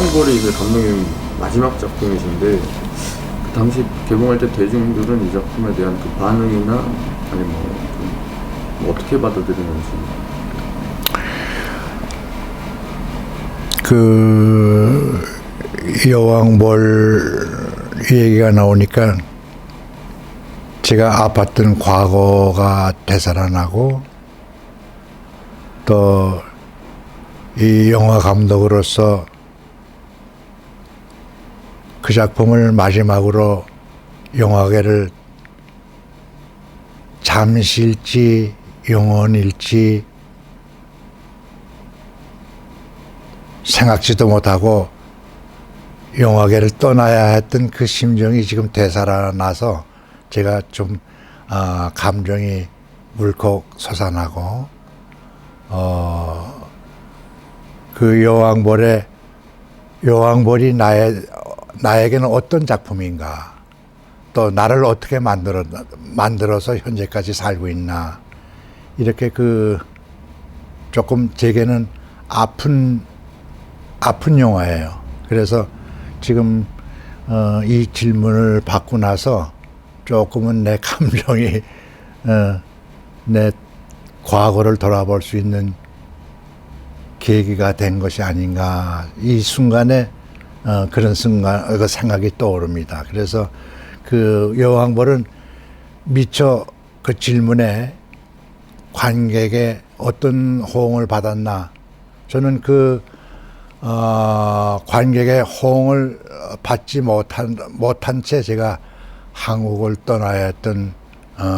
여왕벌이 이제 감독님 마지막 작품이신데 그 당시 개봉할 때 대중들은 이 작품에 대한 그 반응이나 아니 뭐 어떻게 받아들이는지. 그 여왕벌 얘기가 나오니까 제가 아팠던 과거가 되살아나고 또 이 영화 감독으로서 그 작품을 마지막으로 영화계를 잠시일지 영원일지 생각지도 못하고 영화계를 떠나야 했던 그 심정이 지금 되살아나서 제가 좀 감정이 울컥 솟아나고 그 여왕벌이 나에게는 어떤 작품인가, 또 나를 어떻게 만들어서 현재까지 살고 있나, 이렇게 그 조금 제게는 아픈 영화예요. 그래서 지금 이 질문을 받고 나서 조금은 내 감정이 내 과거를 돌아볼 수 있는 계기가 된 것이 아닌가, 이 순간에 그런 그 생각이 떠오릅니다. 그래서 그 여왕벌은 미처 그 질문에 관객의 어떤 호응을 받았나, 저는 그 관객의 호응을 받지 못한 채 제가 한국을 떠나야 했던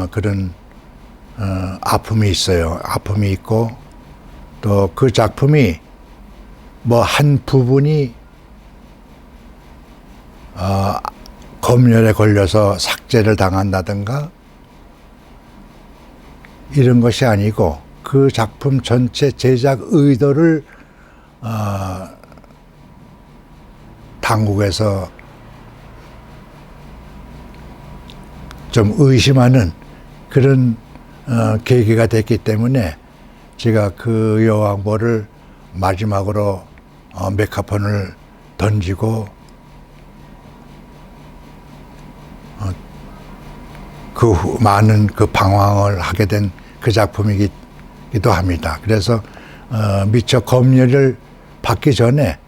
그런 아픔이 있어요. 아픔이 있고 또 그 작품이 뭐 한 부분이 검열에 걸려서 삭제를 당한다든가 이런 것이 아니고 그 작품 전체 제작 의도를 당국에서 좀 의심하는 그런 계기가 됐기 때문에 제가 그 여왕벌을 마지막으로 메가폰을 던지고 그 많은 그 방황을 하게 된 그 작품이기도 합니다. 그래서 미처 검열을 받기 전에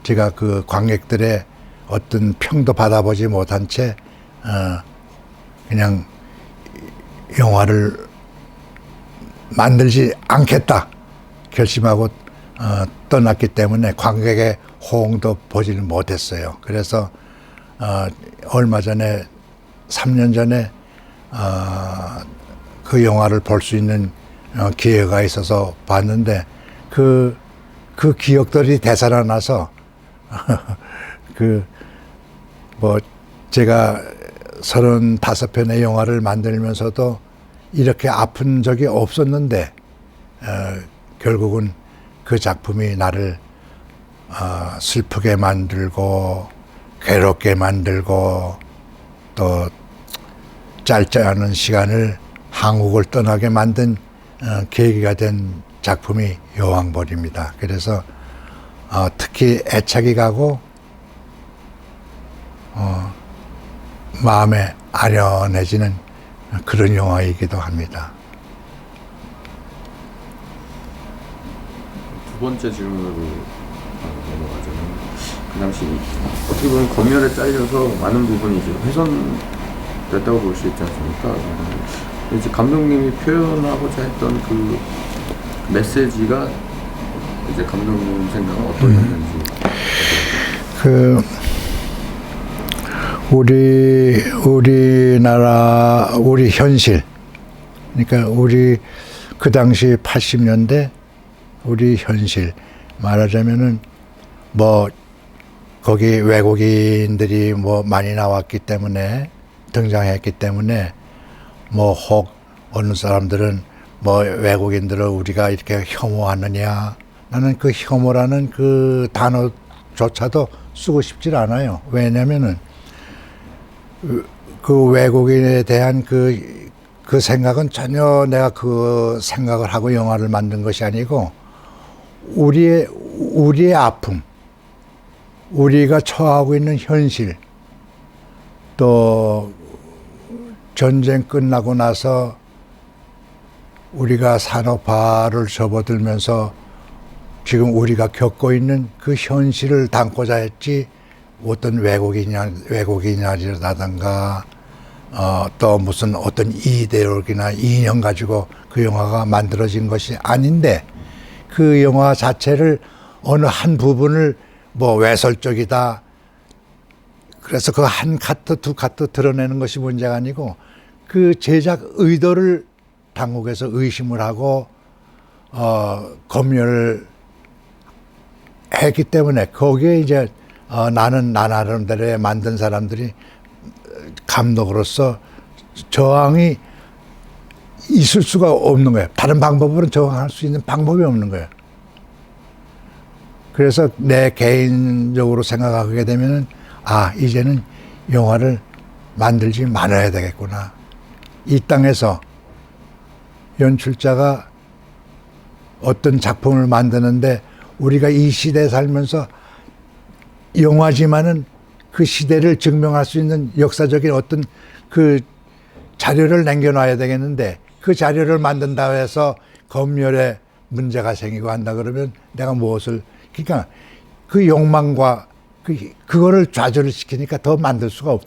제가 그 관객들의 어떤 평도 받아보지 못한 채 그냥 영화를 만들지 않겠다 결심하고 떠났기 때문에 관객의 호응도 보지는 못했어요. 그래서 얼마 전에 3년 전에 그 영화를 볼 수 있는 기회가 있어서 봤는데 그 기억들이 되살아나서 뭐 제가 35편의 영화를 만들면서도 이렇게 아픈 적이 없었는데 결국은 그 작품이 나를 슬프게 만들고 괴롭게 만들고 또 짧지 않은 시간을 한국을 떠나게 만든 계기가 된 작품이 여왕벌입니다. 그래서 특히 애착이 가고 마음에 아련해지는 그런 영화이기도 합니다. 두 번째 질문으로 넘어가자면 그 당시 어떻게 보면 검열에 잘려서 많은 부분이 이제 훼손됐다고 볼 수 있지 않습니까? 이제 감독님이 표현하고자 했던 그 메시지가 이제 감독님 생각은 어떠셨는지. 우리나라, 우리 현실, 그러니까 우리 그 당시 80년대 우리 현실 말하자면은 뭐 거기 외국인들이 뭐 많이 나왔기 때문에 등장했기 때문에 뭐 혹 어느 사람들은 뭐 외국인들을 우리가 이렇게 혐오하느냐, 나는 그 혐오라는 그 단어조차도 쓰고 싶질 않아요. 왜냐면은 그 외국인에 대한 그 생각은 전혀 내가 그 생각을 하고 영화를 만든 것이 아니고 우리의 아픔, 우리가 처하고 있는 현실, 또 전쟁 끝나고 나서 우리가 산업화를 접어들면서 지금 우리가 겪고 있는 그 현실을 담고자 했지, 어떤 외국인이라든가 또 무슨 어떤 이데올로기나 이념 가지고 그 영화가 만들어진 것이 아닌데, 그 영화 자체를 어느 한 부분을 뭐 외설적이다, 그래서 그 한 카트 두 카트 드러내는 것이 문제가 아니고, 그 제작 의도를 당국에서 의심을 하고 검열을 했기 때문에, 거기에 이제 나는 나 나름대로 만든 사람들이 감독으로서 저항이 있을 수가 없는 거예요. 다른 방법으로는 저항할 수 있는 방법이 없는 거예요. 그래서 내 개인적으로 생각하게 되면은, 이제는 영화를 만들지 말아야 되겠구나. 이 땅에서 연출자가 어떤 작품을 만드는데, 우리가 이 시대에 살면서 영화지만은 그 시대를 증명할 수 있는 역사적인 어떤 그 자료를 남겨놔야 되겠는데, 그 자료를 만든다 해서 검열에 문제가 생기고 한다 그러면 내가 무엇을, 그러니까 그 욕망과 그거를 좌절을 시키니까 더 만들 수가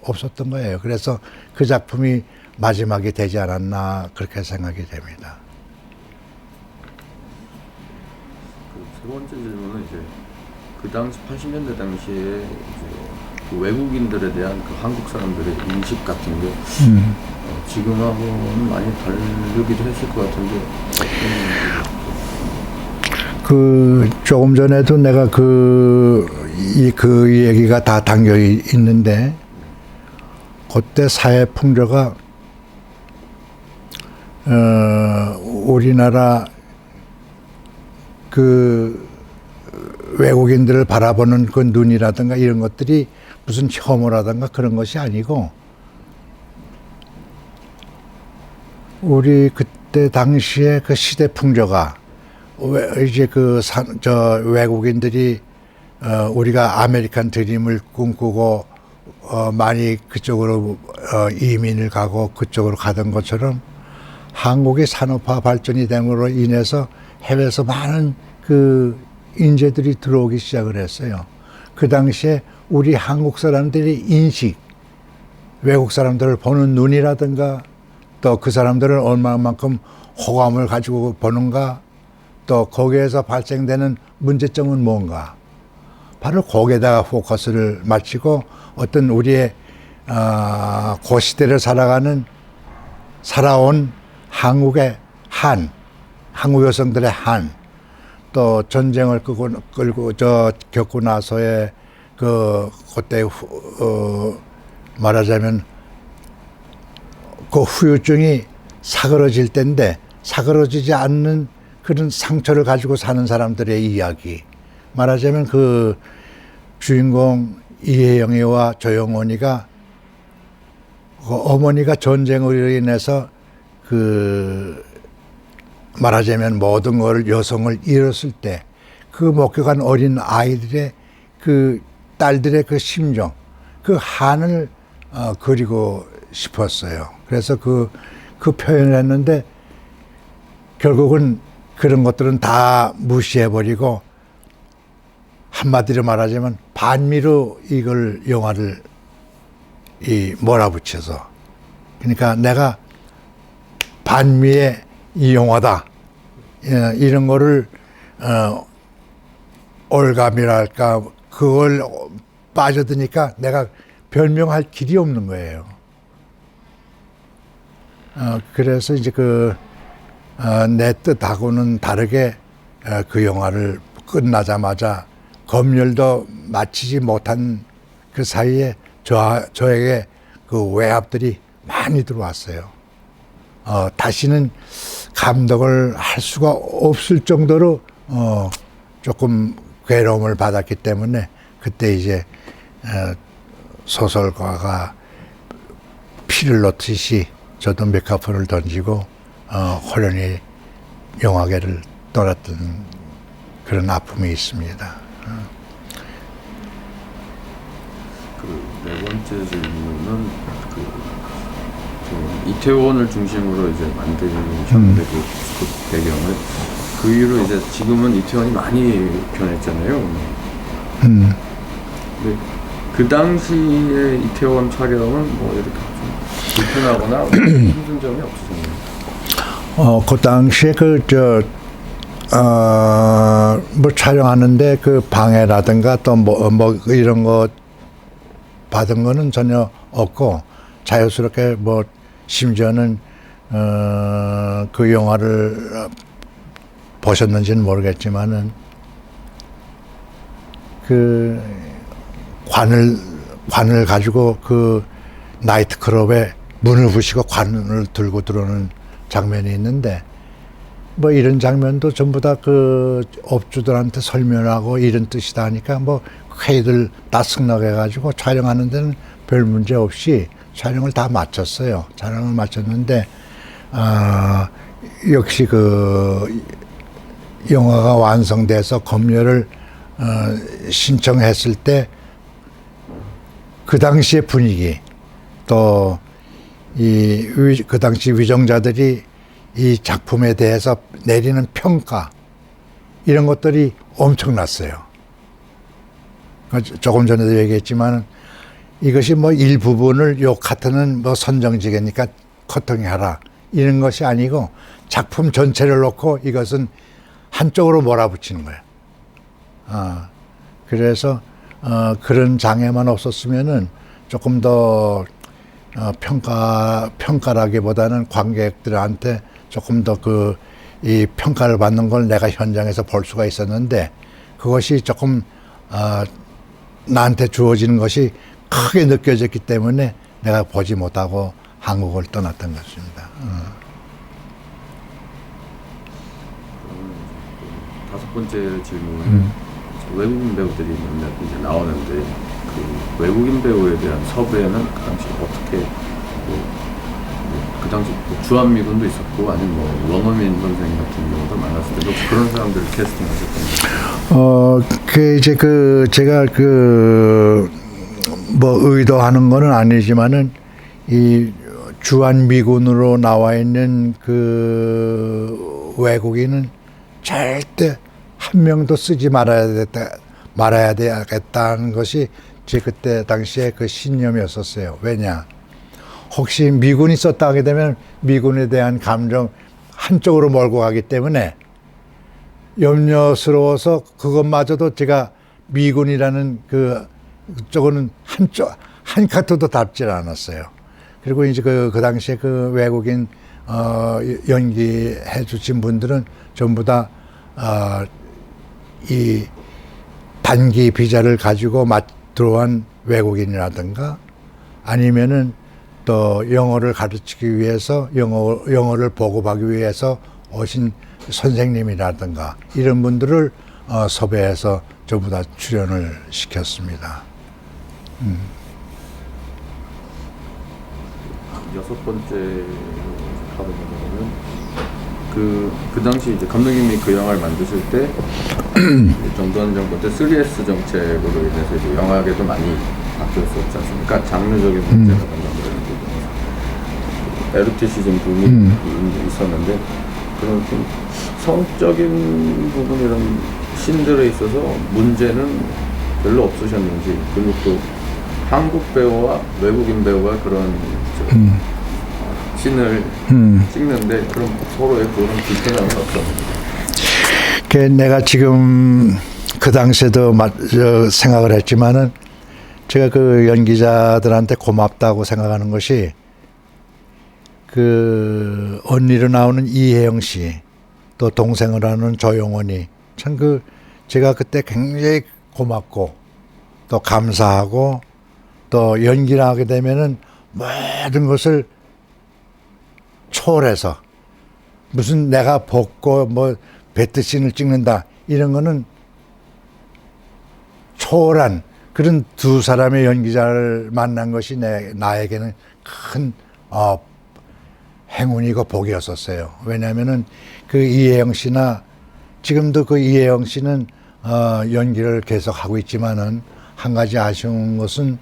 없었던 거예요. 그래서 그 작품이 마지막이 되지 않았나, 그렇게 생각이 됩니다. 세 번째 질문은 이제 그 당시 80년대 당시에 이제 그 외국인들에 대한 그 한국 사람들의 인식 같은 게 지금하고는 많이 다르기도 했을 것 같은데, 그 조금 전에도 내가 그 얘기가 다 담겨 있는데, 그때 사회 풍조가 우리나라 그 외국인들을 바라보는 그 눈이라든가 이런 것들이 무슨 혐오라든가 그런 것이 아니고, 우리 그때 당시에 그 시대 풍조가 이제 외국인들이 우리가 아메리칸 드림을 꿈꾸고 많이 그쪽으로 이민을 가고 그쪽으로 가던 것처럼, 한국의 산업화 발전이 됨으로 인해서 해외에서 많은 그 인재들이 들어오기 시작을 했어요. 그 당시에 우리 한국 사람들의 인식, 외국 사람들을 보는 눈이라든가, 또 그 사람들을 얼마만큼 호감을 가지고 보는가, 또 거기에서 발생되는 문제점은 뭔가, 바로 거기에다가 포커스를 맞추고 어떤 우리의 그 시대를 살아온 한국의 한국 여성들의 또 전쟁을 겪고 나서의 그때 말하자면 그 후유증이 사그러질 때인데, 사그러지지 않는 그런 상처를 가지고 사는 사람들의 이야기. 말하자면 그 주인공 이혜영이와 조영원이가, 그 어머니가 전쟁으로 인해서 말하자면 모든 걸, 여성을 잃었을 때 그 목격한 어린 아이들의 그 딸들의 그 심정, 그 한을 그리고 싶었어요. 그래서 그 표현을 했는데, 결국은 그런 것들은 다 무시해버리고 한마디로 말하자면 반미로 이걸 영화를 몰아붙여서, 그러니까 내가 반미의 이 영화다, 이런 거를 올감이랄까, 그걸 빠져드니까 내가 별명할 길이 없는 거예요. 그래서 이제 내 뜻하고는 다르게 그 영화를 끝나자마자 검열도 마치지 못한 그 사이에 저에게 그 외압들이 많이 들어왔어요. 다시는 감독을 할 수가 없을 정도로 조금 괴로움을 받았기 때문에, 그때 이제 소설가가 피를 놓듯이 저도 메카포를 던지고 호련히 영화계를 떠났던 그런 아픔이 있습니다. 번째 질문은 이태원을 중심으로 이제 만드셨는데 그 배경을 그 이후로 이제 지금은 이태원이 많이 변했잖아요. 근데 그 당시에 이태원 촬영은 뭐 이렇게 좀 불편하거나 힘든 점이 없으셨나요? 그 당시에 뭐 촬영하는데 그 방해라든가 또 뭐 이런 거 받은 거는 전혀 없고 자유스럽게 뭐 심지어는 그 영화를 보셨는지는 모르겠지만은 그 관을 가지고 그 나이트클럽에 문을 부시고 관을 들고 들어오는 장면이 있는데 뭐 이런 장면도 전부 다 그 업주들한테 설명하고 이런 뜻이다 하니까 뭐 회의들 다 승낙해가지고 촬영하는 데는 별 문제 없이 촬영을 다 마쳤어요. 촬영을 마쳤는데 역시 그 영화가 완성돼서 검열을 신청했을 때 그 당시의 분위기 또 그 당시 위정자들이 이 작품에 대해서 내리는 평가 이런 것들이 엄청났어요. 조금 전에도 얘기했지만 이것이 뭐 일부분을 요 카트는 뭐 선정지게니까 커팅해라 이런 것이 아니고 작품 전체를 놓고 이것은 한쪽으로 몰아붙이는 거예요. 그래서 그런 장애만 없었으면은 조금 더 평가라기보다는 관객들한테 조금 더 이 평가를 받는 걸 내가 현장에서 볼 수가 있었는데 그것이 조금 나한테 주어지는 것이 크게 느껴졌기 때문에 내가 보지 못하고 한국을 떠났던 것입니다. 다섯 번째 질문은 외국인 배우들이 몇몇 이제 나오는데 그 외국인 배우에 대한 섭외는 그 당시 어떻게 그 당시 주한미군도 있었고 아니면 뭐 원어민 선생님 같은 경우도 많았을 때도 그런 사람들을 캐스팅하셨던 그 이제 제가 뭐 의도하는 거는 아니지만은 이 주한미군으로 나와 있는 그 외국인은 절대 한 명도 쓰지 말아야 되겠다는 것이 제 그때 당시에 그 신념이었었어요. 왜냐? 혹시 미군이 썼다 하게 되면 미군에 대한 감정 한쪽으로 몰고 가기 때문에 염려스러워서 그것마저도 제가 미군이라는 그쪽은 한 카트도 답질 않았어요. 그리고 이제 그 당시에 그 외국인 연기해 주신 분들은 전부 다 이 단기 비자를 가지고 들어온 외국인이라든가 아니면은 또 영어를 가르치기 위해서 영어를 보급하기 위해서 오신 선생님이라든가 이런 분들을 섭외해서 전부 다 출연을 시켰습니다. 여섯 번째 하는 거는 그 당시 이제 감독님이 그 영화를 만드실 때 정부안 정부 때 3S 정책으로 인해서 이제 영화계도 많이 바뀌었었지 않습니까? 장르적인 문제라든가 그런 부분에서 에로티시즘 붐이 있었는데 그런 좀 성적인 부분 이런 신들에 있어서 문제는 별로 없으셨는지 그리고 또 한국 배우와 외국인 배우가 그런 씬을 찍는데 그럼 서로의 그런 불편함은 없었는지. 내가 지금 그 당시에도 생각을 했지만은 제가 그 연기자들한테 고맙다고 생각하는 것이 그 언니로 나오는 이혜영 씨 또 동생을 하는 조용원이 참 제가 그때 굉장히 고맙고 또 감사하고 또 연기를 하게 되면은 모든 것을 초월해서 무슨 내가 벗고 뭐 배트씬을 찍는다 이런 거는 초월한 그런 두 사람의 연기자를 만난 것이 나에게는 큰 행운이고 복이었었어요. 왜냐하면은 그 이혜영 씨나 지금도 그 이혜영 씨는 연기를 계속 하고 있지만은 한 가지 아쉬운 것은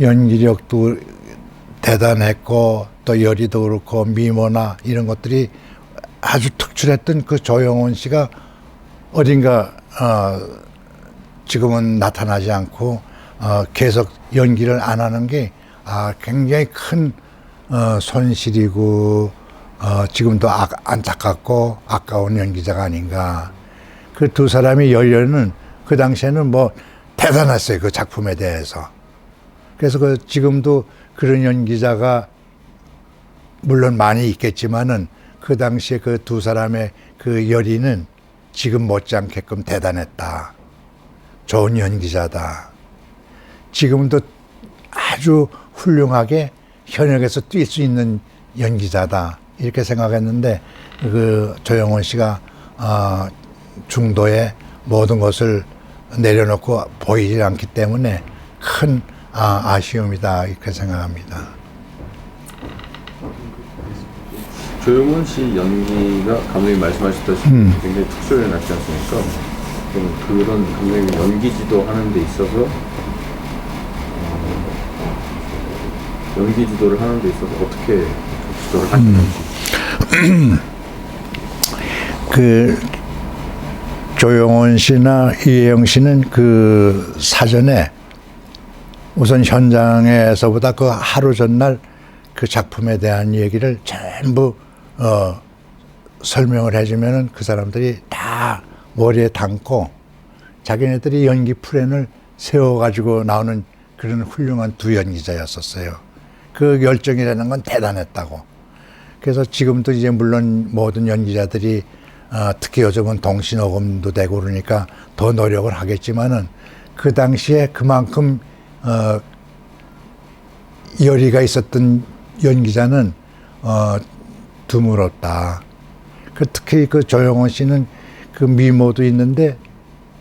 연기력도 대단했고 또 열의도 그렇고 미모나 이런 것들이 아주 특출했던 그 조영원 씨가 어딘가 지금은 나타나지 않고 계속 연기를 안 하는 게 굉장히 큰 손실이고 지금도 안타깝고 아까운 연기자가 아닌가. 그 두 사람의 열연은 그 당시에는 뭐 대단했어요. 그 작품에 대해서. 그래서 그 지금도 그런 연기자가 물론 많이 있겠지만은 그 당시에 그 두 사람의 그 열의는 지금 못지않게끔 대단했다. 좋은 연기자다. 지금도 아주 훌륭하게 현역에서 뛸 수 있는 연기자다. 이렇게 생각했는데 그 조영원 씨가 중도에 모든 것을 내려놓고 보이지 않기 때문에 큰 아쉬움이다. 이렇게 생각합니다. 조영원 씨 연기가 감독님 말씀하셨다시피 굉장히 특수를 났지 않습니까? 그럼 그런 감독님 연기 지도하는 데 있어서 연기 지도를 하는 데 있어서 어떻게 지도를 하시는지. 그 조영원 씨나 이혜영 씨는 그 사전에 우선 현장에서보다 그 하루 전날 그 작품에 대한 얘기를 전부 설명을 해주면은 그 사람들이 다 머리에 담고 자기네들이 연기 플랜을 세워가지고 나오는 그런 훌륭한 두 연기자였었어요. 그 열정이라는 건 대단했다고. 그래서 지금도 이제 물론 모든 연기자들이 특히 요즘은 동시녹음도 되고 그러니까 더 노력을 하겠지만은 그 당시에 그만큼 열의가 있었던 연기자는 드물었다. 특히 그 조영원 씨는 그 미모도 있는데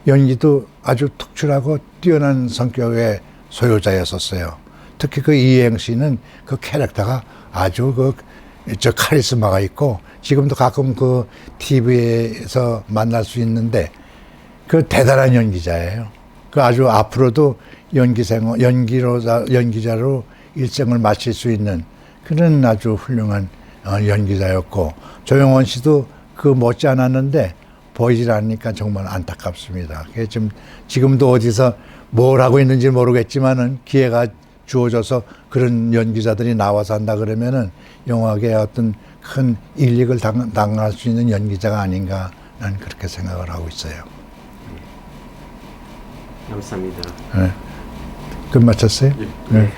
연기도 아주 특출하고 뛰어난 성격의 소유자였었어요. 특히 그 이혜영 씨는 그 캐릭터가 아주 저 카리스마가 있고 지금도 가끔 그 TV에서 만날 수 있는데 그 대단한 연기자예요. 그 아주 앞으로도 연기자로 일생을 마칠 수 있는 그런 아주 훌륭한 연기자였고 조영원 씨도 그 못지 않았는데 보이질 않으니까 정말 안타깝습니다. 지금도 어디서 뭘 하고 있는지 모르겠지만은 기회가 주어져서 그런 연기자들이 나와서 한다 그러면은 영화계에 어떤 큰 일익을 당할 수 있는 연기자가 아닌가 나는 그렇게 생각을 하고 있어요. 감사합니다. 네. 끝 마쳤어요? 예. 네.